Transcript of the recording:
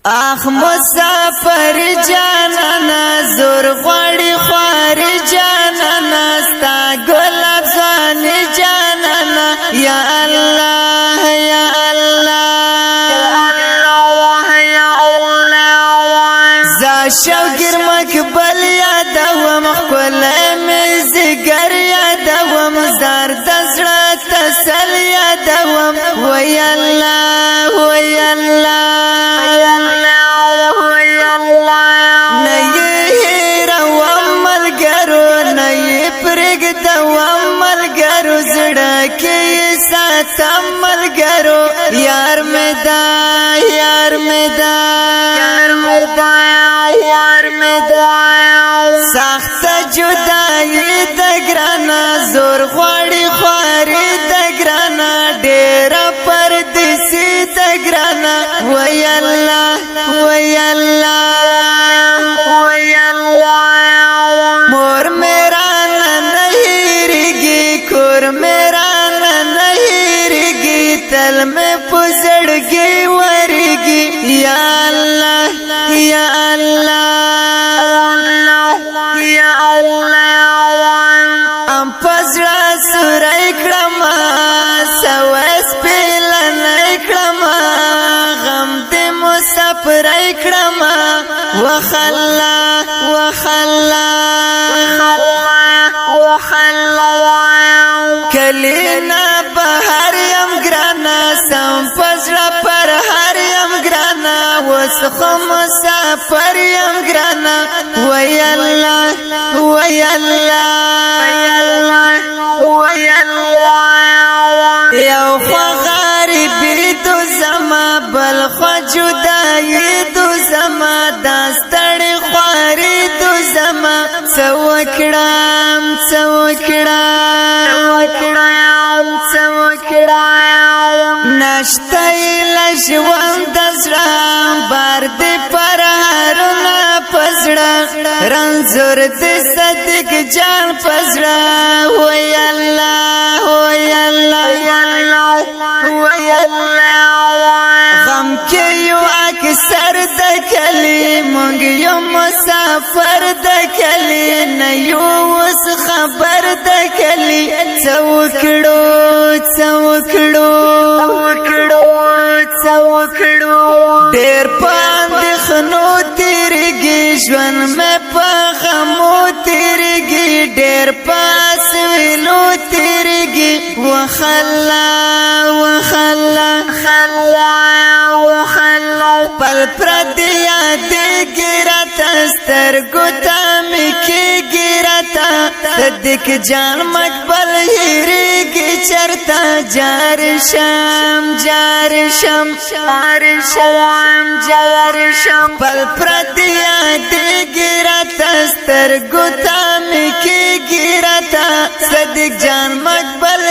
اخ مسافر جانانا زور غوړی خوار جانانا ستا ګلاب ځوان جانانا یا الله یا الله یا الله زا شوګر مقبل یادوم خپل مزګر یادوم زار دزړه تسل یادوم وی الله وی الله ملګرو یار مدا یار مدا یار مدا یار مدا سخت جدائی د ګرانا زور غوړی خواري د ګرانا ډېر پردیسی د ګرانا وی الله وی الله وی الله مور میرا نه هېریږي کور میرا تل میں پزړګي ورګي یا الله یا الله یا الله ام پزړه سورای کړم سوس پلن کړم غم دې مسافر کړم وخلا وخلا وخلا کلینا بهر یم ګرانا سم پزړه پر هر یم ګرانا وسخه مسافر یم ګرانا وی الله وی الله وی الله یو خو غریبی تو زما بل خو جدائی تو زما داستړی خواري تو زما څوکړم نشته لژوند دزړه بار دې پر هرونه پزړه رنزور دې صدق جان پزړه وی الله وی الله وی الله غم کې یو اکثر د کلی مونږ یو مسافر د کلی نه یو وس خبر د کلی څوکړو ډېر پاندخنو تیرګي ژوند مې په غمو تیرګي ډېر پاس ویلو تیرګي وخلا وخلا خلا وخلا پل پردیا دې ګرتا سترګو ته مې کې ګرتا صدق جان مقبل هېریږي چرته جار شم جار شم جار شم جار شم پل پردیا دې ګرتا سترګو ته مې کې ګرتا صدق جان مقبل